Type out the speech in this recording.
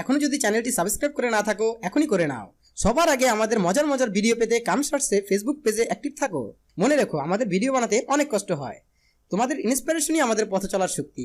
এখনো যদি চ্যানেলটি সাবস্ক্রাইব করে না থাকো এখনই করে নাও। সবার আগে আমাদের মজার মজার ভিডিও পেতে কাম শর্টসে ফেসবুক পেজে অ্যাক্টিভ থাকো। মনে রেখো, আমাদের ভিডিও বানাতে অনেক কষ্ট হয়, তোমাদের ইন্সপিরেশনই আমাদের পথ চলার শক্তি।